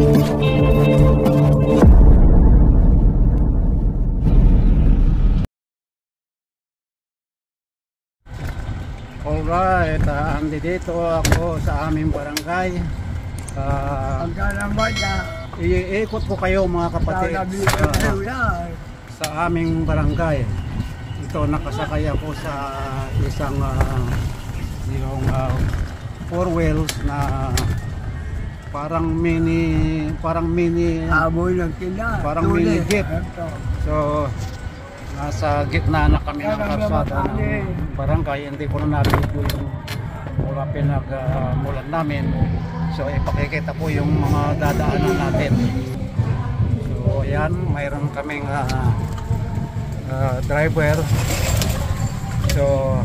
Alright, andito ako sa aming barangay. Iikot ko kayo mga kapatid sa aming barangay. Ito, nakasakay ako sa isang yung four wheels na parang mini jeep. So nasa gitna na kami ng kalsada ng barangay. Hindi ko na nabidyo yung mula pinagmulan namin. So ipakikita po yung mga dadaanan natin. So ayan, mayroon kaming driver. So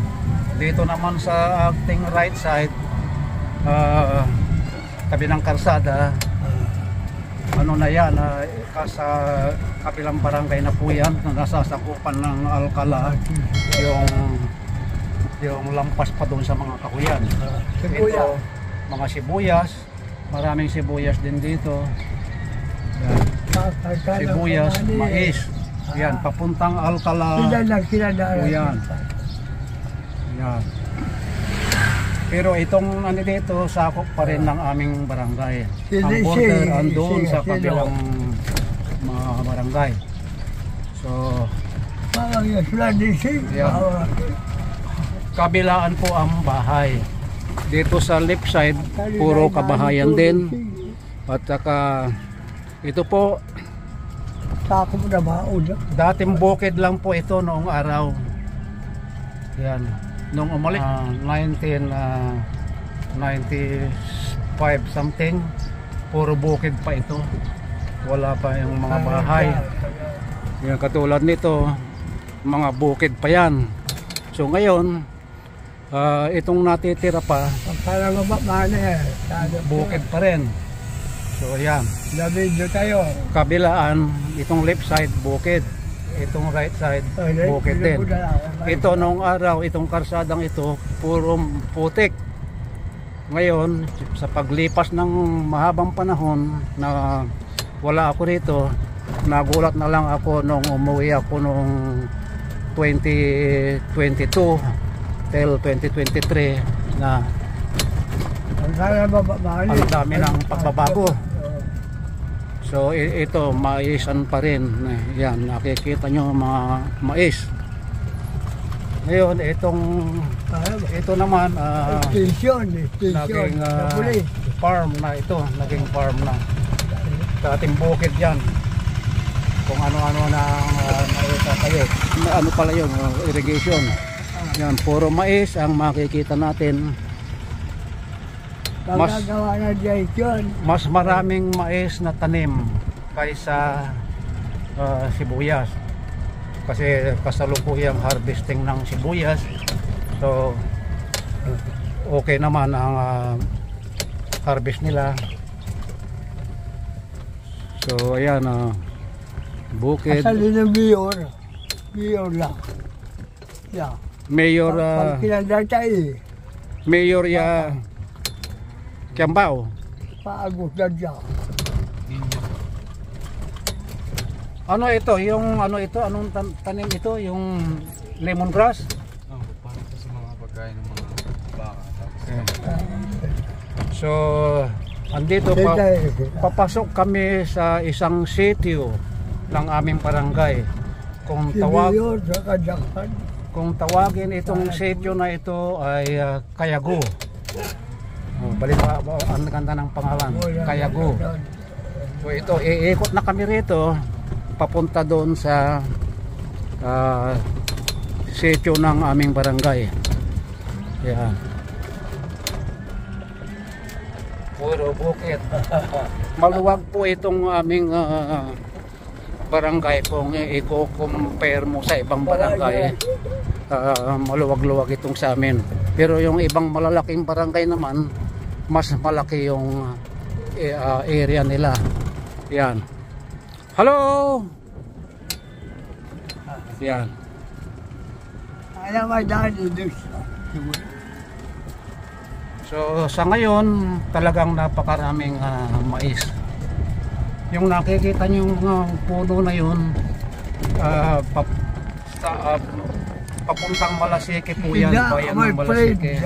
dito naman sa ating right side, tabi ng kalsada, ano na yan, sa kabilang barangay na po yan, na nasasakupan ng Alcala, yung lampas pa doon sa mga kahuyan. Ito, mga sibuyas, maraming sibuyas din dito. Yan. Sibuyas, mais, yan, papuntang Alcala. Yan. Yan. Pero itong ano dito, sakop pa rin ng aming barangay. Ang border andun sa kabilang mga barangay. So, yan. Kabilaan po ang bahay. Dito sa left side, puro kabahayan din. At saka, ito po, dating bukid lang po ito noong araw. Yan. Nung umalis 1995 something, puro bukid pa ito, wala pa yung mga bahay. Yan, katulad nito, mga bukid pa yan. So ngayon, itong natitira pa, bukid pa rin. So yan, kabilaan, itong left side bukid, itong right side bukid din. Ito nung araw, itong karsadang ito puro putik. Ngayon sa paglipas ng mahabang panahon na wala ako rito, nagulat na lang ako nung umuwi ako nung 2022 till 2023 na ang dami ng pagbabago. So ito, maisan pa rin. Yan, nakikita nyo mga mais. Ngayon, ito naman naging farm na ito. Naging farm na. Dating bukid yan. Kung ano-ano na tayo. Ano pala yun? Irrigation. Yan, puro mais ang makikita natin. Mas maraming mais na tanim kaysa sibuyas, kasi kasalukuyang harvesting ng sibuyas. So okay naman ang harvest nila. So ayan, bukid. Asal ng mayor lang. Yeah. Mayor Mayor ya Kiambao. Paagos na dyan. Ano ito? Yung ano ito? Anong tanim ito? Yung lemongrass? Para ito sa mga pagkain ng mga baka. So, andito papasok kami sa isang sitio ng aming barangay. Kung tawagin itong sitio na ito ay Kayago. Balik ang ganda ng pangalan, Kayago. So ito, iikot na kami rito papunta doon sa sitio ng aming barangay. Yan, puro bukid. Maluwag po itong aming barangay. Kung i-compare mo sa ibang barangay, maluwag-luwag itong sa amin. Pero yung ibang malalaking barangay naman, mas malaki yung area nila. Yan. Hello! Yan. So sa ngayon, talagang napakaraming mais. Yung nakikita niyo yung mga puno na yun, papuntang Malasike po yan, bayan ng Malasike.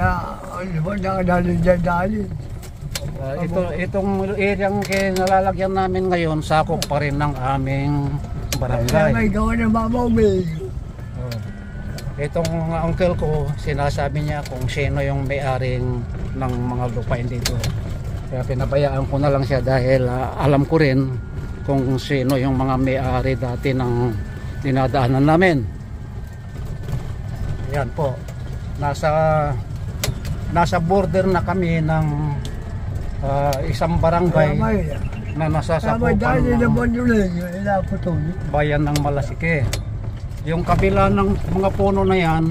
Itong areang nalalagyan namin ngayon, sakop pa rin ng aming barangay. May gawa ng mamaw, may. Itong uncle ko, sinasabi niya kung sino yung may-aring ng mga lupain dito. Kaya pinabayaan ko na lang siya dahil alam ko rin kung sino yung mga may-ari dati ng dinadaanan namin. Yan po. Nasa border na kami ng isang barangay na nasasakupan ng bayan ng Malasike. Yung kabila ng mga puno na yan,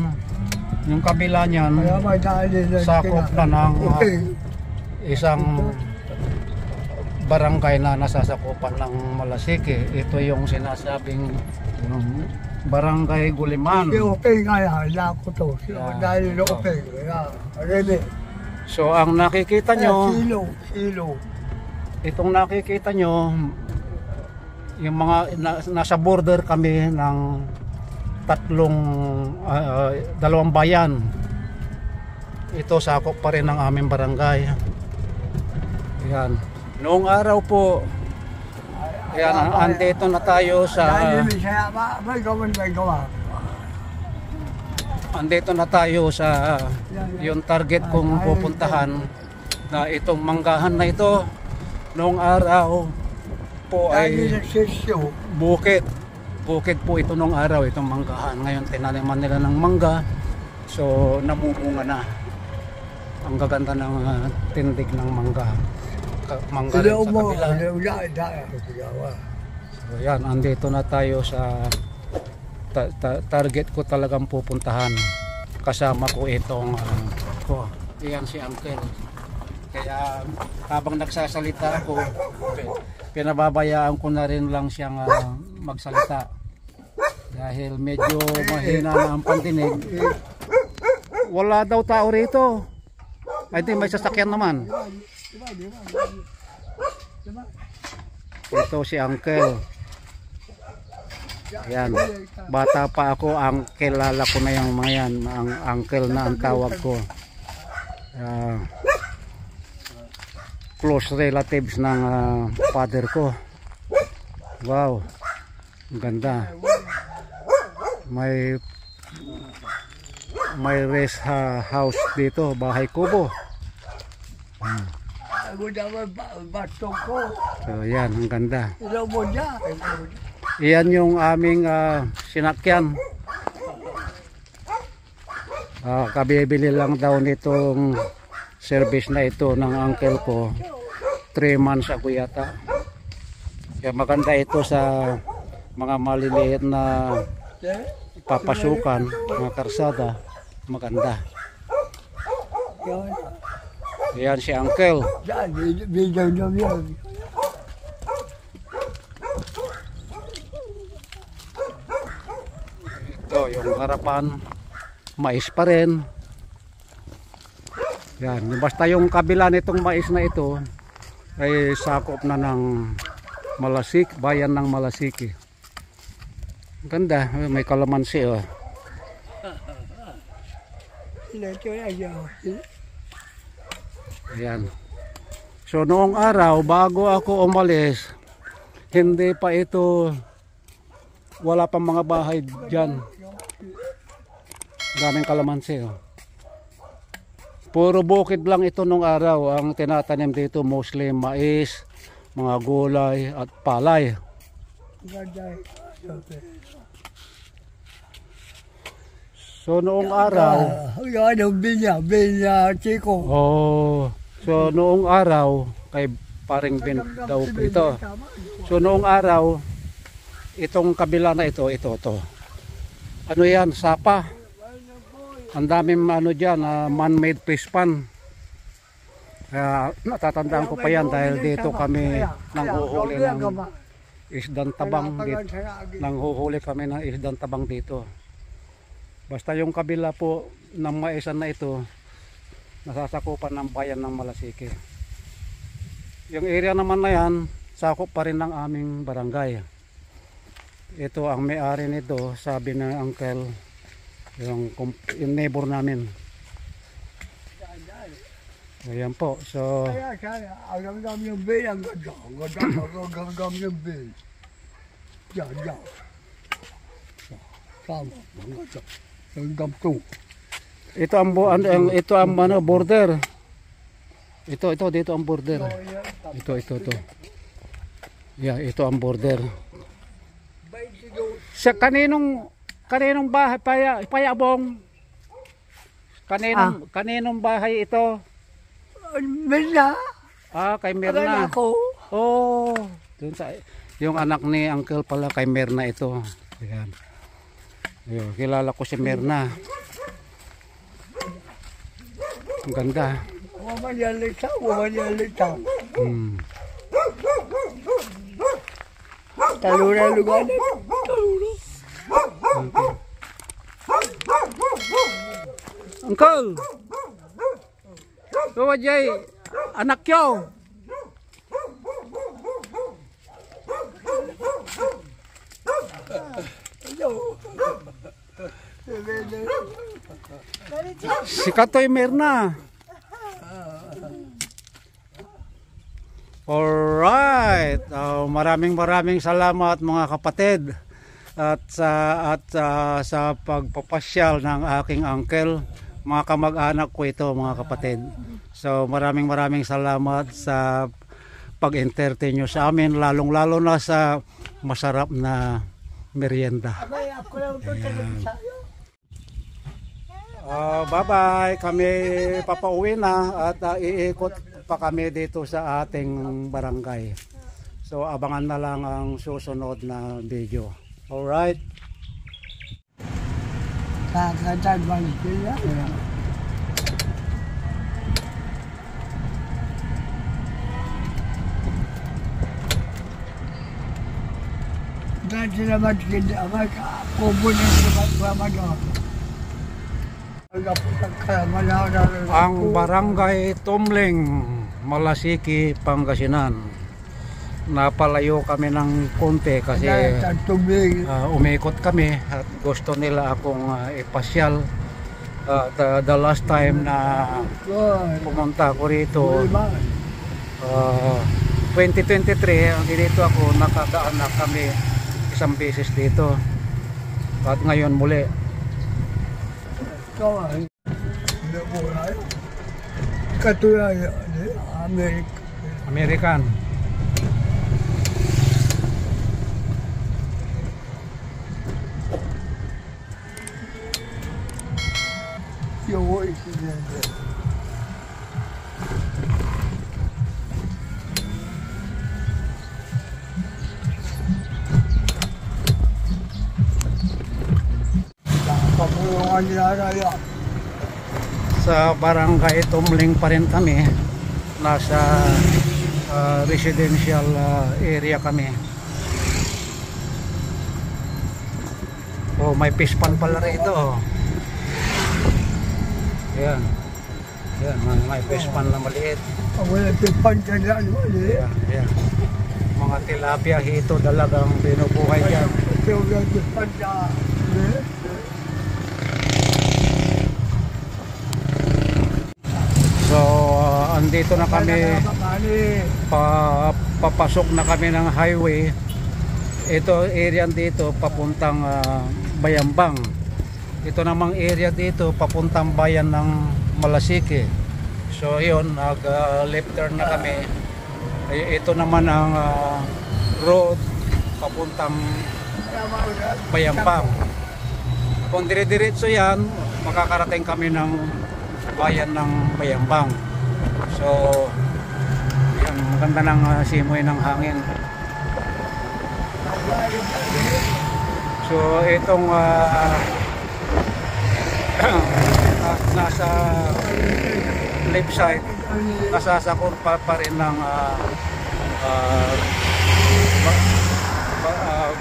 yung kabila niyan, sakop na ng isang barangay na nasasakupan ng Malasike. Ito yung sinasabing Barangay Guliman. So ang nakikita nyo, itong nakikita nyo, yung mga nasa border kami ng dalawang bayan. Ito sakop pa rin ng aming barangay. Yan. Noong araw po, yan, andito na tayo sa yung target kong pupuntahan na itong manggahan na ito. Noong araw po ay bukid po ito nung araw, itong manggahan. Ngayon tinaniman nila ng mangga, so namumunga na. Ang gaganda ng tindig ng mangga rin sa kabila. So yan, andito na tayo sa target ko talagang pupuntahan. Kasama ko itong yan si Uncle. Kaya habang nagsasalita ako, pinababayaan ko na rin lang siyang magsalita dahil medyo mahina na ang pandinig. Wala daw tao rito. Ay di, may sasakyan naman. Ito si Uncle. Yan, bata pa ako, kilala ko na yung mga yan. Ang uncle na ang tawag ko. Close relatives ng father ko. Wow, ang ganda. May rest house dito, bahay kubo. So yan, ang ganda. Iyan yung aming sinakyan. Kabibili lang daw nitong service na ito ng uncle ko. 3 months ago yata. Kaya maganda ito sa mga maliliit na papasukan, mga karsada. Maganda. Yan si Uncle. Ito yung harapan, mais pa rin. Yan, basta yung kabila nitong mais na ito ay sakop na ng Malasike, bayan ng Malasike. Ganda, may kalamansi oh. Ayan. So noong araw bago ako umalis, hindi pa ito, wala pang mga bahay dyan. Daming kalamansi oh. Puro bukid lang ito nung araw. Ang tinatanim dito mostly mais, mga gulay at palay. So noong araw, so noong araw kay paring Ben daw ito. So noong araw, itong kabila na ito, to. Ano yan? Sapa. Ang daming ano dyan, man-made fish pan. Kaya natatandaan ko pa yan dahil dito kami nanghuhuli ng isdang tabang dito. Nanghuhuli kami ng isdang tabang dito. Basta yung kabila po ng maisan na ito, nasasakupan ng bayan ng Malasike. Yung area naman na yan, sakop pa rin ng aming barangay. Ito ang may-ari nito, sabi ng uncle, yung neighbor namin. Ayan po, so Kaya sana, ang gam yung bill, ang ganda. Ang gam yung bill. Yan. Tama, ang ganda. Ang gam to. ito ang border. Ito dito ang border. Ito. Yeah, ito ang border. Sa kaninong bahay payabong? Kaninong bahay ito? Mirna, Kay alam Mirna. ako. Oh, dun sa yung anak ni uncle pala kay Mirna ito. Ayan. Ayun, kilala ko si Mirna. Ang ganda. Wamalita. Talura lugar. Uncle! Bawa jay, anak yo! Si Katoy Mirna. Alright, maraming salamat mga kapatid at sa pagpapasyal ng aking uncle, mga kamag-anak ko ito mga kapatid. So maraming salamat sa pag-entertain nyo sa amin, lalong-lalo na sa masarap na merienda. Bye-bye, kami papauwi na at iikot pa kami dito sa ating barangay. So abangan na lang ang susunod na video. Alright. Kakatan balik sila. Dan selamat kita maka kubunin selamat Ang barangay Tumling, Malasiki, Pangasinan. Napalayo kami ng konti kasi umikot kami at gusto nila akong ipasyal. The last time na pumunta ako rito, 2023, dito ako nakadaan na kami isang beses dito. At ngayon muli. Katulad American. Yung voice is Sa barangay Tumling pa rin kami, nasa residential area kami. May pispan pala rito. Yan, may pispan na maliit. wala pispan dyan. Yan. Mga tilapia, hito, dalagang binubuhay dyan. Wala pispan dyan. So andito na kami, papasok na kami ng highway. Ito area dito papuntang Bayambang. Ito namang area dito papuntang bayan ng Malasiki. So yun, nag left turn na kami. Ito naman ang road papuntang Bayambang. Kung dire-diretso yan, makakarating kami ng bayan ng Bayambang. So yan, maganda ng simoy ng hangin. So itong nasa left side, nasasakop pa rin ng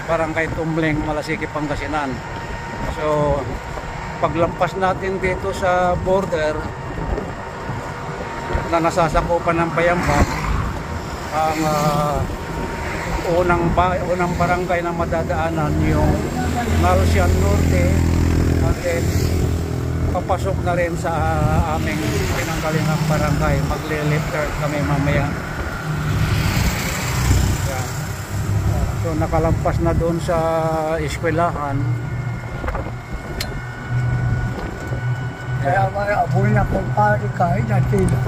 barangay Tumling, Malasiki, Pangasinan. So paglampas natin dito sa border na nasasakupan ng Bayambang, ang unang barangay na madadaanan yung Marcian Norte, at then papasok na rin sa aming pinanggalingang barangay. Magle-lifter kami mamaya. Yan. So nakalampas na doon sa eskwelahan. Kaya may apoy na kung pari kahit na tila.